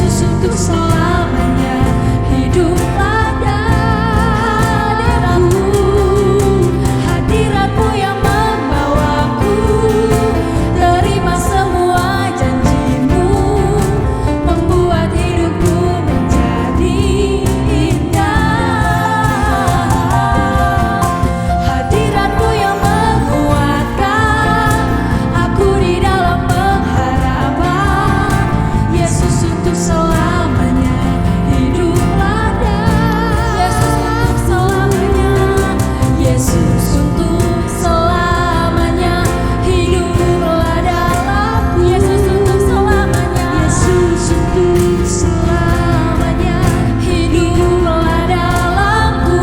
Yesus untuk selamanya. Hiduplah dalamku, hadiratmu yang membawaku. Terima semua janjimu, membuat hidupku menjadi indah. Hadiratmu yang menguatkan aku di dalam pengharapan. Yesus untuk selamanya. Hiduplah Yesus untuk selamanya. Yesus untuk selamanya. Hiduplah dalamku. Yesus untuk selamanya. Yesus untuk selamanya. Hiduplah dalamku.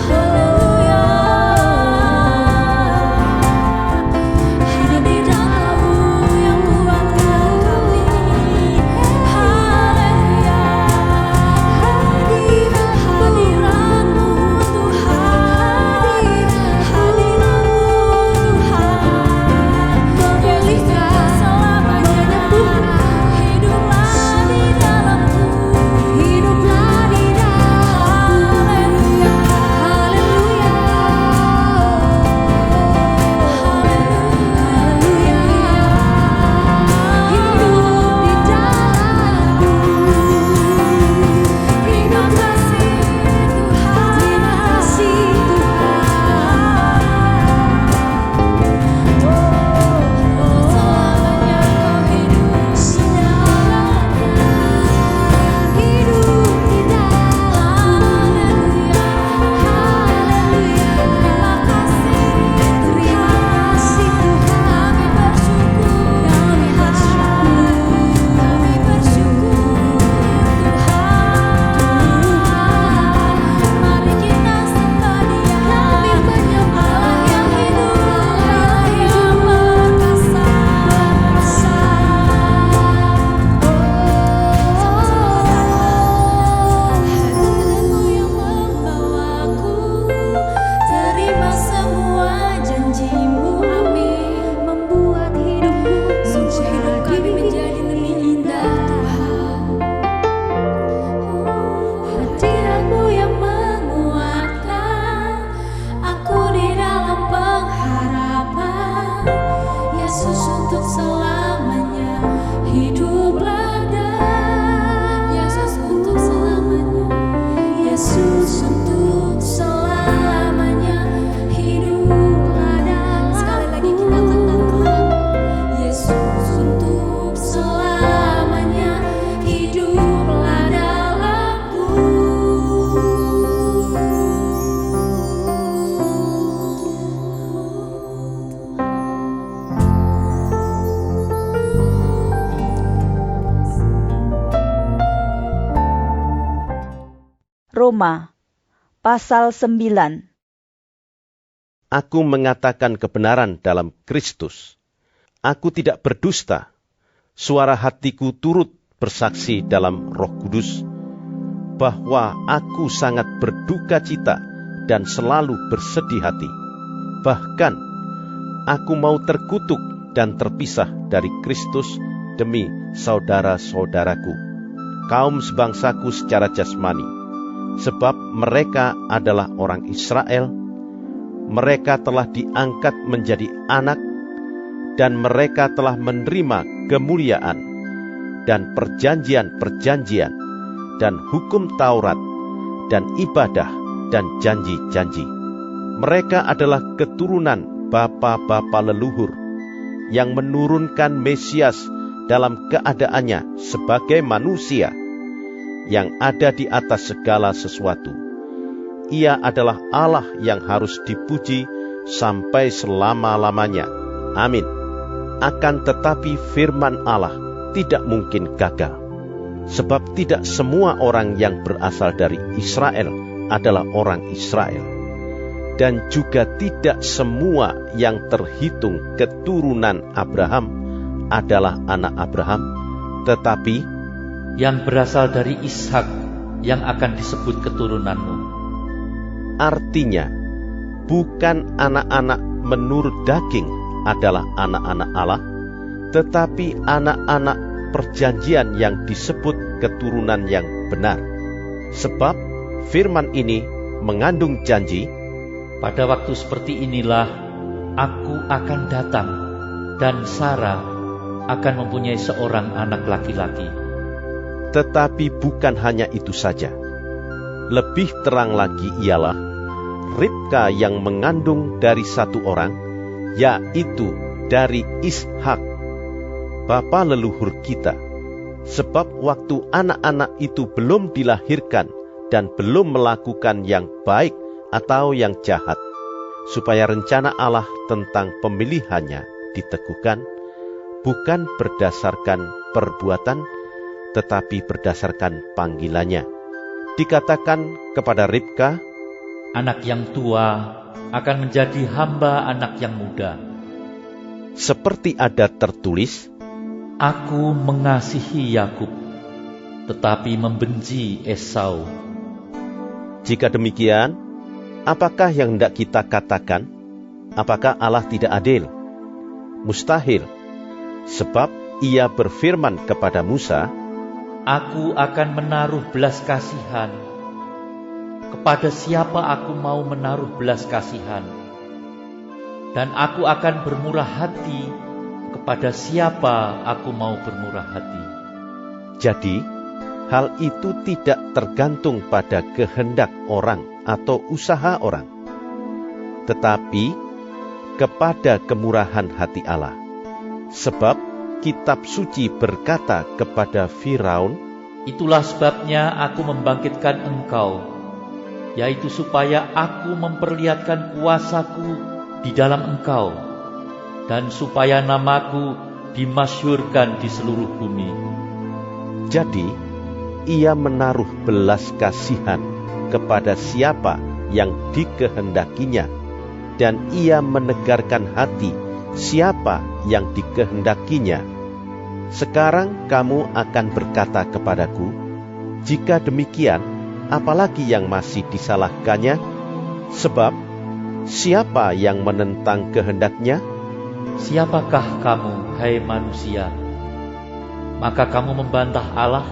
Haleluya. Hadiratmu yang kuatkan kami. Haleluya. Hadiratmu Tuhan. Hadiratmu Tuhan. Yesus selamanya. Hiduplah di dalamku. Hiduplah di dalamku. Haleluya. Haleluya. Hidup di dalamku. Terima kasih Tuhan. Terima kasih Tuhan. Selamanya kau hidup selamanya. Hidup di dalam. Haleluya. Terima kasih Tuhan. Kami bersyukur. Kami bersyukur Tuhan. Mari kita sembah Dia. Kami menyembah Allah yang hidup, Allah yang perkasa. Hadiratmu yang membawaku. Terima semua janjimu, amin. Membuat hidupku, sungguh hidup kami menjadi lebih indah Tuhan. Hadiratmu yang menguatkan aku di dalam pengharapan. Yesus untuk selamanya. Hiduplah Yesus untuk selamanya. Yesus untuk selamanya. Hiduplah dalam. Sekali lagi kita katakan, Yesus untuk selamanya. Hiduplah dalamku. Roma pasal 9. Aku mengatakan kebenaran dalam Kristus. Aku tidak berdusta. Suara hatiku turut bersaksi dalam Roh Kudus bahwa aku sangat berduka cita dan selalu bersedih hati. Bahkan aku mau terkutuk dan terpisah dari Kristus demi saudara-saudaraku, kaum sebangsaku secara jasmani, sebab mereka adalah orang Israel. Mereka telah diangkat menjadi anak, dan mereka telah menerima kemuliaan dan perjanjian-perjanjian dan hukum Taurat dan ibadah dan janji-janji. Mereka adalah keturunan bapa-bapa leluhur yang menurunkan Mesias dalam keadaannya sebagai manusia yang ada di atas segala sesuatu. Ia adalah Allah yang harus dipuji sampai selama-lamanya. Amin. Akan tetapi firman Allah tidak mungkin gagal, sebab tidak semua orang yang berasal dari Israel adalah orang Israel, dan juga tidak semua yang terhitung keturunan Abraham adalah anak Abraham, tetapi yang berasal dari Ishak yang akan disebut keturunanmu. Artinya, bukan anak-anak menurut daging adalah anak-anak Allah, tetapi anak-anak perjanjian yang disebut keturunan yang benar. Sebab firman ini mengandung janji, Pada waktu seperti inilah aku akan datang, dan Sarah akan mempunyai seorang anak laki-laki. tetapi bukan hanya itu saja. Lebih terang lagi ialah Ribka yang mengandung dari satu orang, yaitu dari Ishak, bapa leluhur kita. Sebab waktu anak-anak itu belum dilahirkan dan belum melakukan yang baik atau yang jahat, supaya rencana Allah tentang pemilihannya diteguhkan, bukan berdasarkan perbuatan, tetapi berdasarkan panggilannya. Dikatakan kepada Ribka, Anak yang tua akan menjadi hamba anak yang muda. seperti ada tertulis, Aku mengasihi Yakub, tetapi membenci Esau. jika demikian, apakah yang hendak kita katakan? Apakah Allah tidak adil? Mustahil, sebab Ia berfirman kepada Musa, Aku akan menaruh belas kasihan. Kepada siapa aku mau menaruh belas kasihan? Dan aku akan bermurah hati kepada siapa aku mau bermurah hati. jadi hal itu tidak tergantung pada kehendak orang atau usaha orang, tetapi kepada kemurahan hati Allah. Sebab kitab suci berkata kepada Firaun, Itulah sebabnya aku membangkitkan engkau, yaitu supaya aku memperlihatkan kuasaku di dalam engkau, dan supaya namaku dimasyhurkan di seluruh bumi. jadi Ia menaruh belas kasihan kepada siapa yang dikehendakinya, dan Ia menegarkan hati siapa yang dikehendakinya. Sekarang kamu akan berkata kepadaku, jika demikian, apalagi yang masih disalahkannya? Sebab siapa yang menentang kehendaknya? Siapakah kamu, hai manusia? Maka kamu membantah Allah?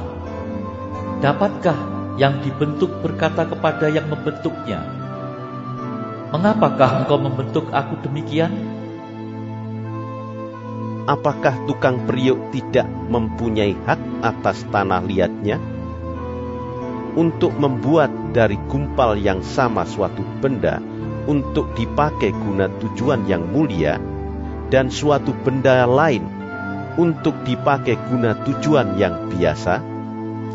Dapatkah yang dibentuk berkata kepada yang membentuknya, Mengapakah engkau membentuk aku demikian? Apakah tukang periuk tidak mempunyai hak atas tanah liatnya? Untuk membuat dari gumpal yang sama suatu benda untuk dipakai guna tujuan yang mulia, dan suatu benda lain untuk dipakai guna tujuan yang biasa.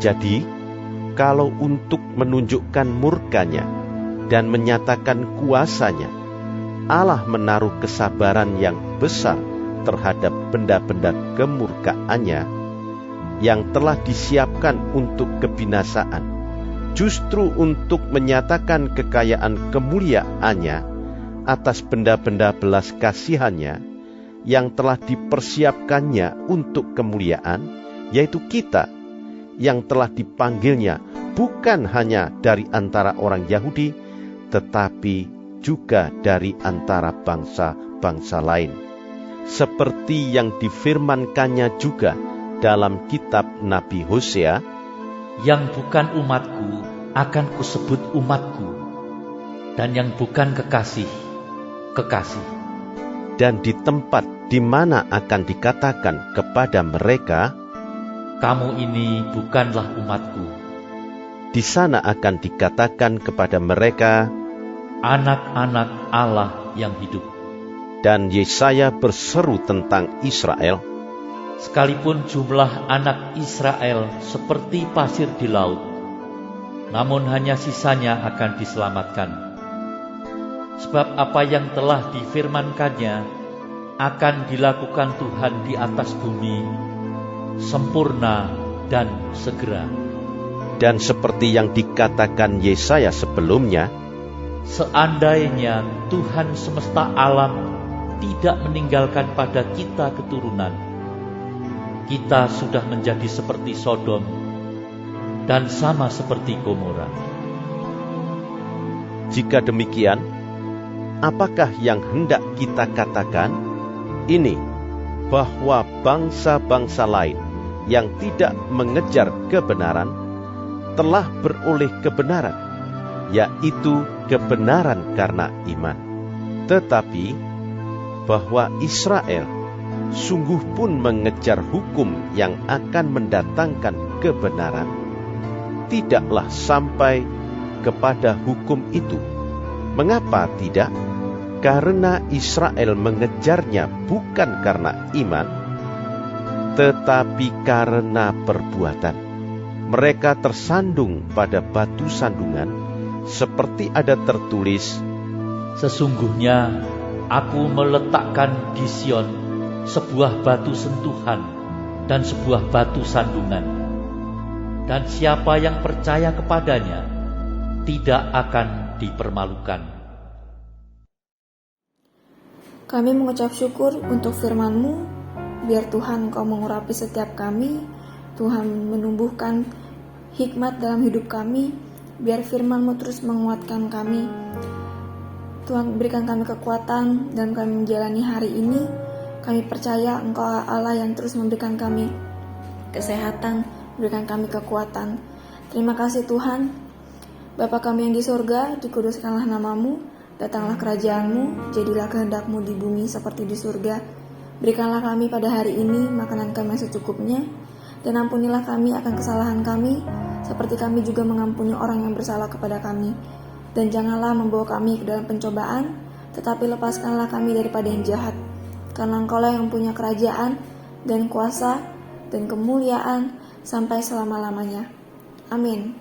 Jadi, kalau untuk menunjukkan murkanya dan menyatakan kuasanya, Allah menaruh kesabaran yang besar terhadap benda-benda kemurkaannya yang telah disiapkan untuk kebinasaan, justru untuk menyatakan kekayaan kemuliaannya atas benda-benda belas kasihannya yang telah dipersiapkannya untuk kemuliaan, yaitu kita yang telah dipanggilnya bukan hanya dari antara orang Yahudi, tetapi juga dari antara bangsa-bangsa lain. Seperti yang difirmankannya juga dalam kitab Nabi Hosea, Yang bukan umatku akan kusebut umatku, dan yang bukan kekasih, kekasih. dan di tempat di mana akan dikatakan kepada mereka, Kamu ini bukanlah umatku, di sana akan dikatakan kepada mereka, anak-anak Allah yang hidup. dan Yesaya berseru tentang Israel, Sekalipun jumlah anak Israel seperti pasir di laut, namun hanya sisanya akan diselamatkan. Sebab apa yang telah difirmankannya akan dilakukan Tuhan di atas bumi, sempurna dan segera. dan seperti yang dikatakan Yesaya sebelumnya, Seandainya Tuhan semesta alam tidak meninggalkan pada kita keturunan, kita sudah menjadi seperti Sodom dan sama seperti Gomora. jika demikian, apakah yang hendak kita katakan? ini, bahwa bangsa-bangsa lain yang tidak mengejar kebenaran telah beroleh kebenaran, yaitu kebenaran karena iman. Tetapi bahwa Israel sungguh pun mengejar hukum yang akan mendatangkan kebenaran, tidaklah sampai kepada hukum itu. Mengapa tidak? Karena Israel mengejarnya bukan karena iman, tetapi karena perbuatan. Mereka tersandung pada batu sandungan, seperti ada tertulis, Sesungguhnya aku meletakkan di Sion sebuah batu sentuhan dan sebuah batu sandungan, dan siapa yang percaya kepadanya tidak akan dipermalukan. Kami mengucap syukur untuk firman-Mu, biar Tuhan Engkau mengurapi setiap kami, Tuhan menumbuhkan hikmat dalam hidup kami, biar firman-Mu terus menguatkan kami. Tuhan berikan kami kekuatan dan kami menjalani hari ini. Kami percaya Engkau Allah yang terus memberikan kami kesehatan, berikan kami kekuatan. Terima kasih Tuhan. Bapa kami yang di surga, dikuduskanlah nama-Mu, datanglah kerajaan-Mu, jadilah kehendak-Mu di bumi seperti di surga. Berikanlah kami pada hari ini makanan kami yang secukupnya, dan ampunilah kami akan kesalahan kami, seperti kami juga mengampuni orang yang bersalah kepada kami. Dan janganlah membawa kami ke dalam pencobaan, tetapi lepaskanlah kami daripada yang jahat. Karena Engkaulah yang punya kerajaan, dan kuasa, dan kemuliaan, sampai selama-lamanya. Amin.